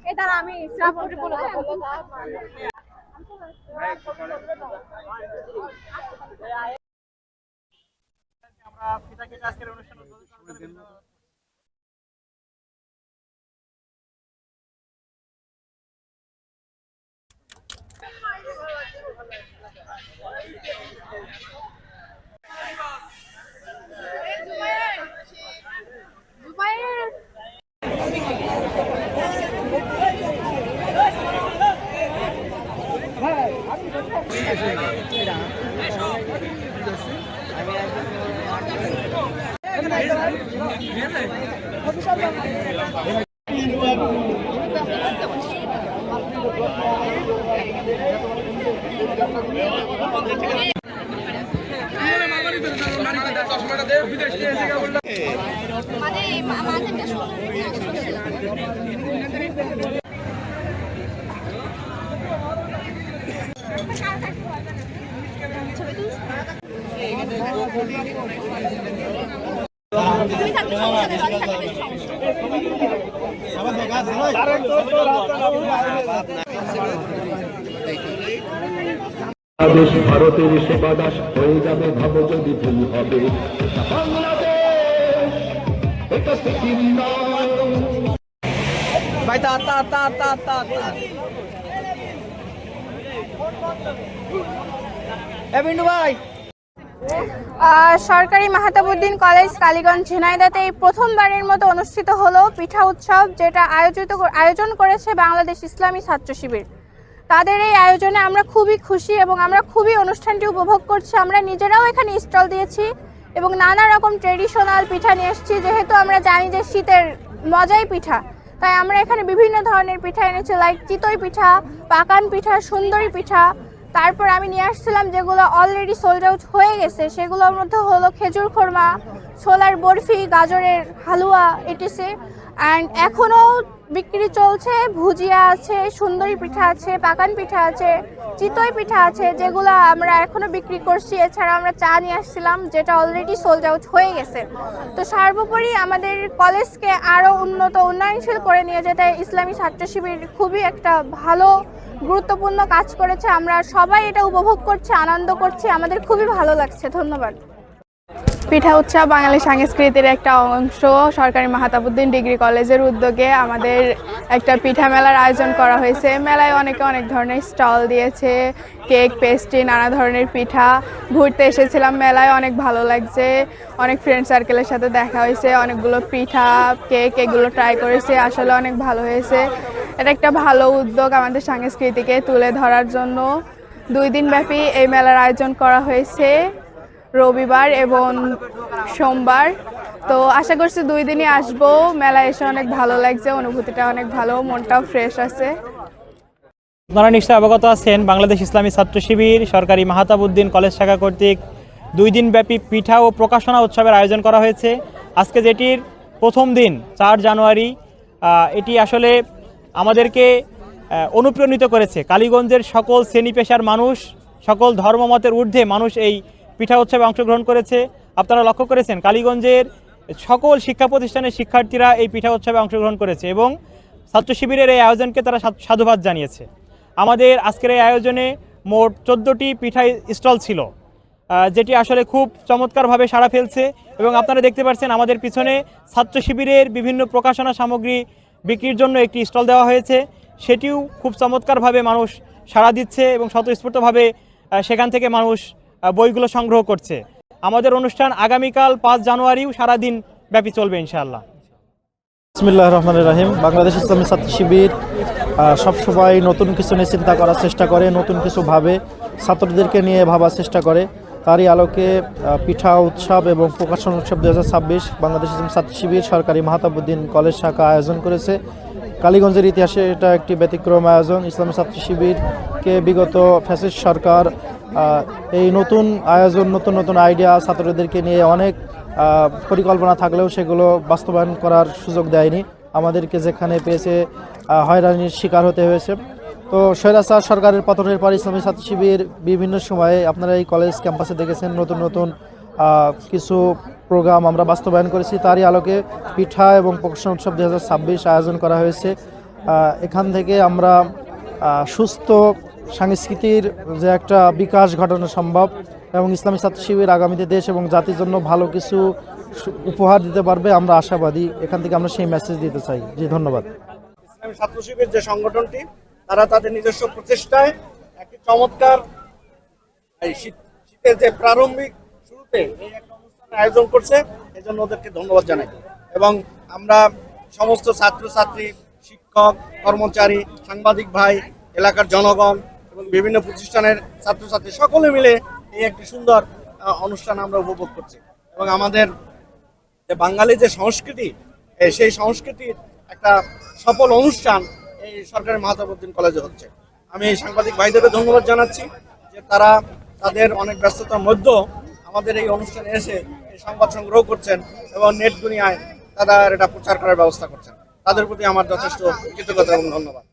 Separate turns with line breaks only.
এই দ্বারা আমি শ্রাবণকে বলে দেবো।
আমরা পিতা কেটে আজকের অনুষ্ঠান উদ্বোধন করব।
বাংলাদেশ ভারতের সেবা দাস হয়ে যাবে, ভাবো যদি ভুল হবে। বাংলাদেশ এটা সিকিম নয়।
ভাই তা তা তা তা তা এ বিন্দু ভাই।
সরকারি মাহতাবুদ্দিন কলেজ কালীগঞ্জ ঝিনাইদহতে এই প্রথমবারের মতো অনুষ্ঠিত হলো পিঠা উৎসব, যেটা আয়োজন করেছে বাংলাদেশ ইসলামী ছাত্র শিবির। তাদের এই আয়োজনে আমরা খুবই খুশি এবং আমরা খুবই অনুষ্ঠানটি উপভোগ করছি। আমরা নিজেরাও এখানে স্টল দিয়েছি এবং নানা রকম ট্রেডিশনাল পিঠা নিয়ে এসেছি, যেহেতু আমরা জানি যে শীতের মজাই পিঠা, তাই আমরা এখানে বিভিন্ন ধরনের পিঠা এনেছি, লাইক চিতই পিঠা, পাকান পিঠা, সুন্দরী পিঠা। তারপর আমি নিয়ে আসছিলাম যেগুলো অলরেডি সোল্ড আউট হয়ে গেছে, সেগুলোর মধ্যে হলো খেজুর খোরমা, ছোলার বরফি, গাজরের হালুয়া ইটিসি। অ্যান্ড এখনও বিক্রি চলছে, ভুজিয়া আছে, সুন্দরী পিঠা আছে, পাকান পিঠা আছে, চিতই পিঠা আছে, যেগুলো আমরা এখনও বিক্রি করছি। এছাড়া আমরা চা নিয়ে আসছিলাম, যেটা অলরেডি সোল্ড আউট হয়ে গেছে। তো সর্বোপরি আমাদের কলেজকে আরও উন্নয়নশীল করে নিয়ে যেতে ইসলামী ছাত্র শিবির খুবই একটা ভালো গুরুত্বপূর্ণ কাজ করেছে। আমরা সবাই এটা উপভোগ করছি, আনন্দ করছি, আমাদের খুবই ভালো লাগছে। ধন্যবাদ।
পিঠা উৎসব বাঙালি সংস্কৃতির একটা অংশ। সরকারি মাহতাবুদ্দিন ডিগ্রি কলেজের উদ্যোগে আমাদের একটা পিঠা মেলার আয়োজন করা হয়েছে। মেলায় অনেকে অনেক ধরনের স্টল দিয়েছে, কেক, পেস্ট্রি, নানা ধরনের পিঠা। ঘুরতে এসেছিলাম মেলায়, অনেক ভালো লাগছে। অনেক ফ্রেন্ড সার্কেলের সাথে দেখা হয়েছে, অনেকগুলো পিঠা, কেক এগুলো ট্রাই করেছে, আসলে অনেক ভালো হয়েছে। এটা একটা ভালো উদ্যোগ আমাদের সংস্কৃতিকে তুলে ধরার জন্য। 2 দিন ব্যাপী এই মেলার আয়োজন করা হয়েছে, রবিবার এবং সোমবার। তো আশা করছি 2 দিনই আসবো। মেলায় এসে অনেক ভালো লাগছে, অনুভূতিটা অনেক ভালো, মনটাও ফ্রেশ আছে।
আপনারা নিশ্চয়ই অবগত আছেন, বাংলাদেশ ইসলামী ছাত্র শিবির সরকারি মাহতাবুদ্দিন কলেজ শাখা কর্তৃক 2 দিন ব্যাপী পিঠা ও প্রকাশনা উৎসবের আয়োজন করা হয়েছে। আজকে যেটির প্রথম দিন 4 জানুয়ারি, এটি আসলে আমাদেরকে অনুপ্রাণিত করেছে। কালীগঞ্জের সকল শ্রেণী পেশার মানুষ, সকল ধর্মমতের ঊর্ধ্বে মানুষ এই পিঠা উৎসবে অংশগ্রহণ করেছে। আপনারা লক্ষ্য করেছেন কালীগঞ্জের সকল শিক্ষা প্রতিষ্ঠানের শিক্ষার্থীরা এই পিঠা উৎসবে অংশগ্রহণ করেছে এবং ছাত্র শিবিরের এই আয়োজনকে তারা সাধুবাদ জানিয়েছে। আমাদের আজকের এই আয়োজনে মোট 14টি পিঠা স্টল ছিল, যেটি আসলে খুব চমৎকারভাবে সাড়া ফেলছে এবং আপনারা দেখতে পাচ্ছেন আমাদের পিছনে ছাত্র শিবিরের বিভিন্ন প্রকাশনা সামগ্রী বিক্রির জন্য একটি স্টল দেওয়া হয়েছে, সেটিও খুব চমৎকারভাবে মানুষ সাড়া দিচ্ছে এবং স্বতঃস্ফূর্তভাবে সেখান থেকে মানুষ বইগুলো সংগ্রহ করছে। আমাদের অনুষ্ঠান আগামীকাল 5 জানুয়ারিও সারাদিন ব্যাপী চলবে ইনশাআল্লাহ।
বিসমিল্লাহির রহমানির রহিম। বাংলাদেশ ইসলামী ছাত্র শিবির সবসময় নতুন কিছু নিয়ে চিন্তা করার চেষ্টা করে, নতুন কিছু ভাবে, ছাত্রদেরকে নিয়ে ভাবার চেষ্টা করে। তারই আলোকে পিঠা উৎসব এবং প্রকাশন উৎসব 2026 বাংলাদেশ ইসলামী ছাত্র শিবির সরকারি মাহতাবুদ্দিন কলেজ শাখা আয়োজন করেছে। কালীগঞ্জের ইতিহাসে এটা একটি ব্যতিক্রম আয়োজন। ইসলামী ছাত্র শিবিরকে বিগত ফ্যাসিস্ট সরকার এই নতুন আয়োজন, নতুন নতুন আইডিয়া ছাত্রদেরকে নিয়ে অনেক পরিকল্পনা থাকলেও সেগুলো বাস্তবায়ন করার সুযোগ দেয়নি। আমাদেরকে যেখানে পেয়েছে হয়রানির শিকার হতে হয়েছে। তো স্বৈরাচার সরকারের পতনের পর ইসলামী ছাত্র শিবির বিভিন্ন সময়ে আপনারা এই কলেজ ক্যাম্পাসে দেখেছেন নতুন নতুন কিছু প্রোগ্রাম আমরা বাস্তবায়ন করেছি। তারই আলোকে পিঠা এবং প্রকাশনা উৎসব 2026 আয়োজন করা হয়েছে। এখান থেকে আমরা সুস্থ সংস্কৃতির যে একটা বিকাশ ঘটানো সম্ভব এবং ইসলামী ছাত্র শিবির আগামীতে দেশ এবং জাতির জন্য ভালো কিছু উপহার দিতে পারবে, আমরা আশাবাদী। এখান থেকে আমরা সেই মেসেজ দিতে চাই। জি, ধন্যবাদ।
ইসলামী ছাত্র শিবির যে সংগঠনটি, তারা তাদের নিজস্ব প্রচেষ্টায় একটি চমৎকার এই শীতের যে প্রারম্ভিক শুরুতে এই একটা অনুষ্ঠানের আয়োজন করছে, এই জন্য ওদেরকে ধন্যবাদ জানাই। এবং আমরা সমস্ত ছাত্রছাত্রী, শিক্ষক, কর্মচারী, সাংবাদিক ভাই, এলাকার জনগণ এবং বিভিন্ন প্রতিষ্ঠানের ছাত্রছাত্রী সকলে মিলে এই একটি সুন্দর অনুষ্ঠান আমরা উপভোগ করছি। এবং আমাদের যে বাঙালি যে সংস্কৃতি, সেই সংস্কৃতির একটা সফল অনুষ্ঠান এই সরকারি মাহতাবউদ্দিন কলেজে হচ্ছে। আমি এই সাংবাদিক ভাইদেরকে ধন্যবাদ জানাচ্ছি যে তারা তাদের অনেক ব্যস্ততার মধ্যেও আমাদের এই অনুষ্ঠানে এসে এই সংবাদ সংগ্রহ করছেন এবং নেট দুনিয়ায় তারা এটা প্রচার করার ব্যবস্থা করছেন। তাদের প্রতি আমার যথেষ্ট কৃতজ্ঞতা এবং ধন্যবাদ।